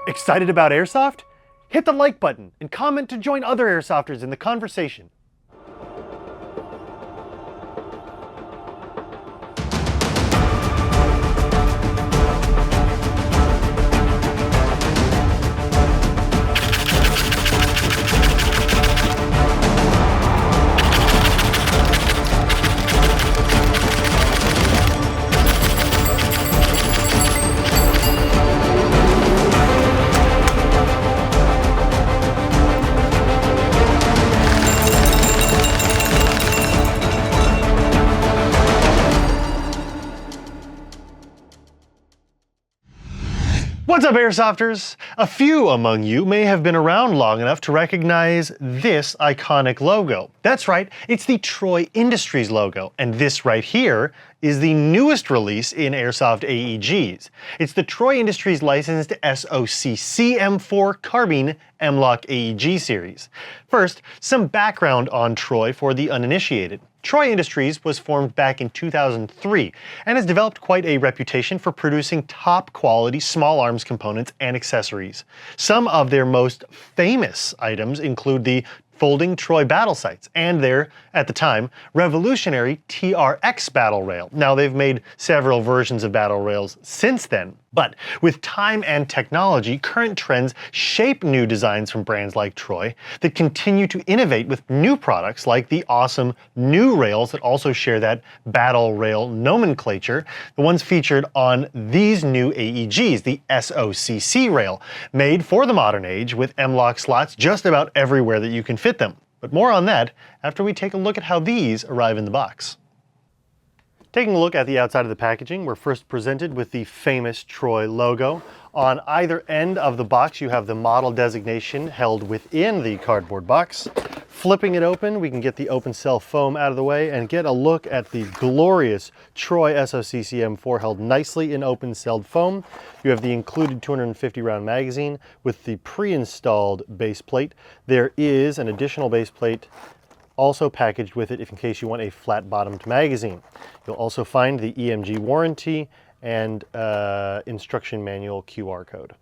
Excited about Airsoft? Hit the like button and comment to join other Airsofters in the conversation. What's up, Airsofters? A few among you may have been around long enough to recognize this iconic logo. That's right, it's the TROY Industries logo, and this right here is the newest release in Airsoft AEGs. It's the TROY Industries licensed SOCC M4 Carbine M-LOK AEG series. First, some background on TROY for the uninitiated. TROY Industries was formed back in 2003 and has developed quite a reputation for producing top quality small arms components and accessories. Some of their most famous items include the folding TROY battle sights and their, at the time, revolutionary TRX battle rail. Now they've made several versions of battle rails since then, but with time and technology, current trends shape new designs from brands like TROY that continue to innovate with new products like the awesome new rails that also share that battle rail nomenclature, the ones featured on these new AEGs, the SOCC rail, made for the modern age with M-LOK slots just about everywhere that you can fit them. But more on that after we take a look at how these arrive in the box. Taking a look at the outside of the packaging, we're first presented with the famous TROY logo. On either end of the box, you have the model designation held within the cardboard box. Flipping it open, we can get the open cell foam out of the way and get a look at the glorious TROY SOCC M4 held nicely in open celled foam. You have the included 250 round magazine with the pre-installed base plate. There is an additional base plate also packaged with it if in case you want a flat-bottomed magazine. You'll also find the EMG warranty and instruction manual QR code.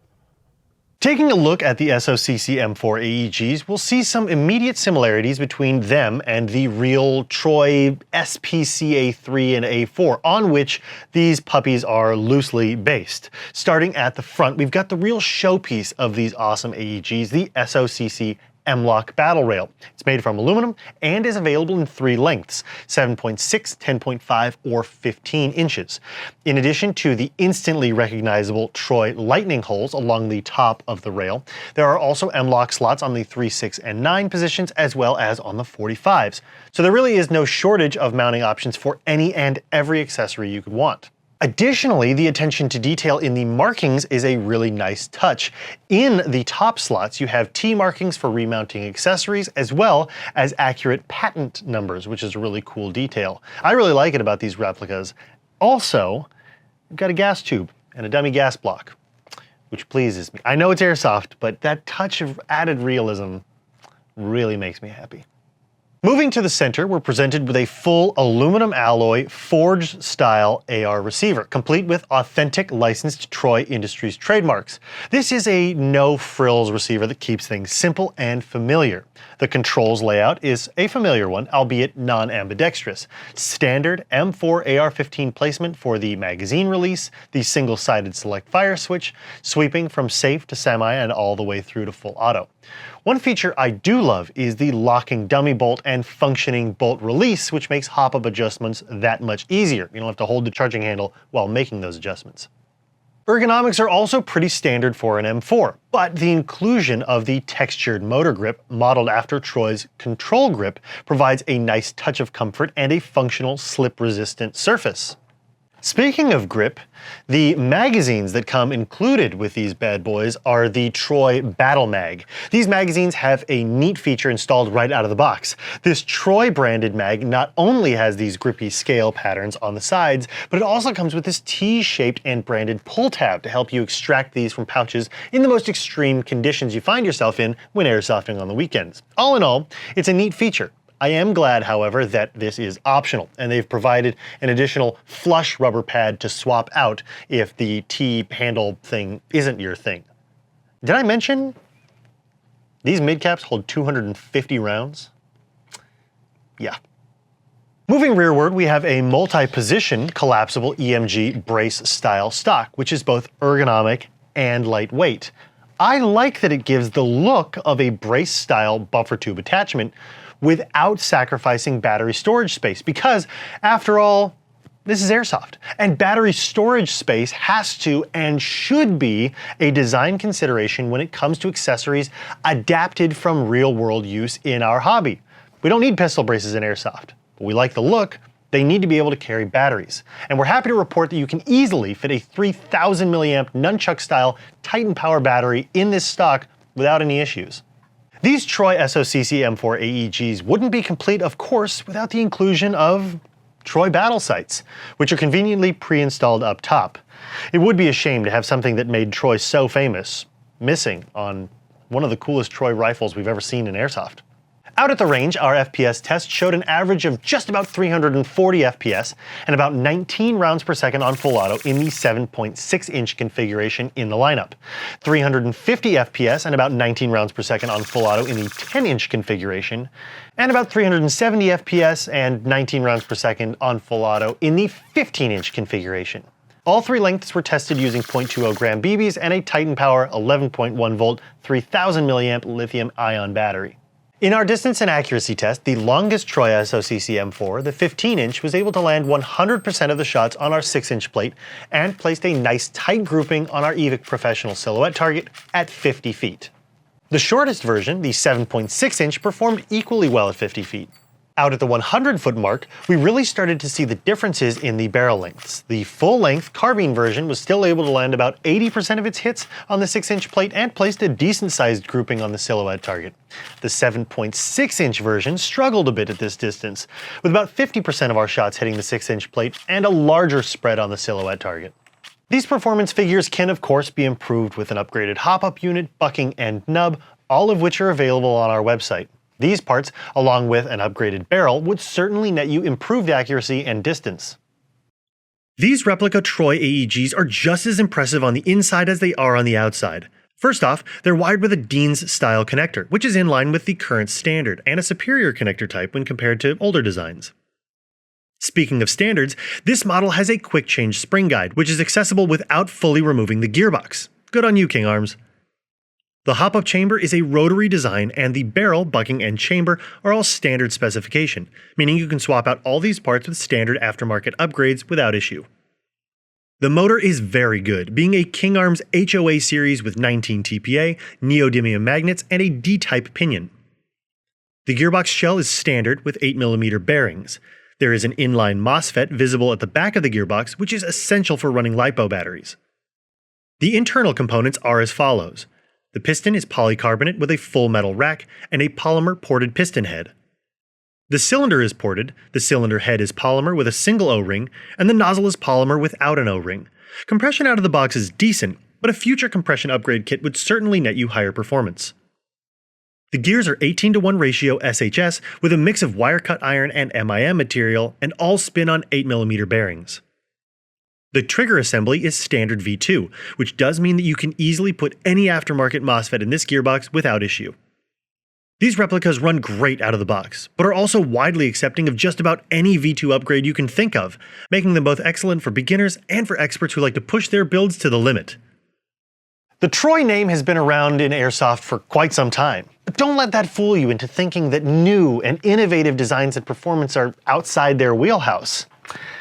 Taking a look at the SOCC M4 AEGs, we'll see some immediate similarities between them and the real TROY SPC A3 and A4, on which these puppies are loosely based. Starting at the front, we've got the real showpiece of these awesome AEGs, the SOCC M-LOK battle rail. It's made from aluminum and is available in three lengths: 7.6, 10.5, or 15 inches. In addition to the instantly recognizable TROY lightning holes along the top of the rail, there are also M-LOK slots on the 3, 6, and 9 positions as well as on the 45s. So there really is no shortage of mounting options for any and every accessory you could want. Additionally, the attention to detail in the markings is a really nice touch. In the top slots, you have T markings for remounting accessories as well as accurate patent numbers, which is a really cool detail. I really like it about these replicas. Also, you've got a gas tube and a dummy gas block, which pleases me. I know it's Airsoft, but that touch of added realism really makes me happy. Moving to the center, we're presented with a full aluminum alloy forged style AR receiver, complete with authentic licensed TROY Industries trademarks. This is a no frills receiver that keeps things simple and familiar. The controls layout is a familiar one, albeit non-ambidextrous. Standard M4 AR-15 placement for the magazine release, the single-sided select fire switch, sweeping from safe to semi and all the way through to full auto. One feature I do love is the locking dummy bolt and functioning bolt release, which makes hop-up adjustments that much easier. You don't have to hold the charging handle while making those adjustments. Ergonomics are also pretty standard for an M4, but the inclusion of the textured motor grip, modeled after TROY's control grip, provides a nice touch of comfort and a functional slip-resistant surface. Speaking of grip, the magazines that come included with these bad boys are the TROY Battle Mag. These magazines have a neat feature installed right out of the box. This TROY branded mag not only has these grippy scale patterns on the sides, but it also comes with this T-shaped and branded pull tab to help you extract these from pouches in the most extreme conditions you find yourself in when airsofting on the weekends. All in all, it's a neat feature. I am glad, however, that this is optional, and they've provided an additional flush rubber pad to swap out if the T-handle thing isn't your thing. Did I mention these midcaps hold 250 rounds? Yeah. Moving rearward, we have a multi-position collapsible EMG brace style stock, which is both ergonomic and lightweight. I like that it gives the look of a brace style buffer tube attachment without sacrificing battery storage space, because after all, this is airsoft, and battery storage space has to and should be a design consideration when it comes to accessories adapted from real-world use in our hobby. We don't need pistol braces in airsoft, but we like the look. They need to be able to carry batteries. And we're happy to report that you can easily fit a 3000 milliamp nunchuck-style Titan power battery in this stock without any issues. These TROY SOCC M4 AEGs wouldn't be complete, of course, without the inclusion of TROY battle sights, which are conveniently pre-installed up top. It would be a shame to have something that made TROY so famous missing on one of the coolest TROY rifles we've ever seen in airsoft. Out at the range, our FPS test showed an average of just about 340 FPS and about 19 rounds per second on full auto in the 7.6-inch configuration in the lineup, 350 FPS and about 19 rounds per second on full auto in the 10-inch configuration, and about 370 FPS and 19 rounds per second on full auto in the 15-inch configuration. All three lengths were tested using 0.20 gram BBs and a Titan Power 11.1 volt 3000 milliamp lithium-ion battery. In our distance and accuracy test, the longest TROY SOCC M4, the 15-inch, was able to land 100% of the shots on our 6-inch plate and placed a nice tight grouping on our Evike professional silhouette target at 50 feet. The shortest version, the 7.6-inch, performed equally well at 50 feet. Out at the 100-foot mark, we really started to see the differences in the barrel lengths. The full-length carbine version was still able to land about 80% of its hits on the 6-inch plate and placed a decent-sized grouping on the silhouette target. The 7.6-inch version struggled a bit at this distance, with about 50% of our shots hitting the 6-inch plate and a larger spread on the silhouette target. These performance figures can of course be improved with an upgraded hop-up unit, bucking, and nub, all of which are available on our website. These parts, along with an upgraded barrel, would certainly net you improved accuracy and distance. These replica TROY AEGs are just as impressive on the inside as they are on the outside. First off, they're wired with a Dean's style connector, which is in line with the current standard, and a superior connector type when compared to older designs. Speaking of standards, this model has a quick change spring guide, which is accessible without fully removing the gearbox. Good on you, King Arms. The hop-up chamber is a rotary design, and the barrel, bucking, and chamber are all standard specification, meaning you can swap out all these parts with standard aftermarket upgrades without issue. The motor is very good, being a King Arms HOA series with 19 TPA, neodymium magnets, and a D-type pinion. The gearbox shell is standard with 8mm bearings. There is an inline MOSFET visible at the back of the gearbox, which is essential for running LiPo batteries. The internal components are as follows. The piston is polycarbonate with a full metal rack and a polymer ported piston head. The cylinder is ported, the cylinder head is polymer with a single O-ring, and the nozzle is polymer without an O-ring. Compression out of the box is decent, but a future compression upgrade kit would certainly net you higher performance. The gears are 18:1 ratio SHS with a mix of wire cut iron and MIM material, and all spin on 8mm bearings. The trigger assembly is standard V2, which does mean that you can easily put any aftermarket MOSFET in this gearbox without issue. These replicas run great out of the box, but are also widely accepting of just about any V2 upgrade you can think of, making them both excellent for beginners and for experts who like to push their builds to the limit. The TROY name has been around in airsoft for quite some time, but don't let that fool you into thinking that new and innovative designs and performance are outside their wheelhouse.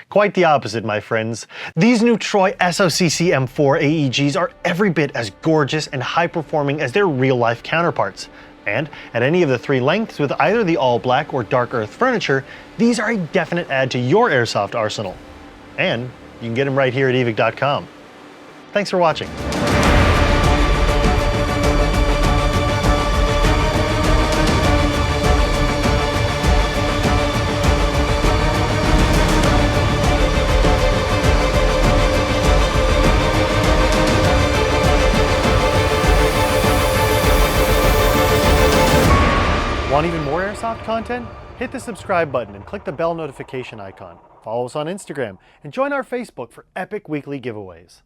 Quite the opposite, my friends. These new TROY SOCC M4 AEGs are every bit as gorgeous and high-performing as their real-life counterparts. And at any of the three lengths with either the all-black or dark earth furniture, these are a definite add to your airsoft arsenal. And you can get them right here at Evike.com. Thanks for watching. Want even more airsoft content? Hit the subscribe button and click the bell notification icon. Follow us on Instagram and join our Facebook for epic weekly giveaways.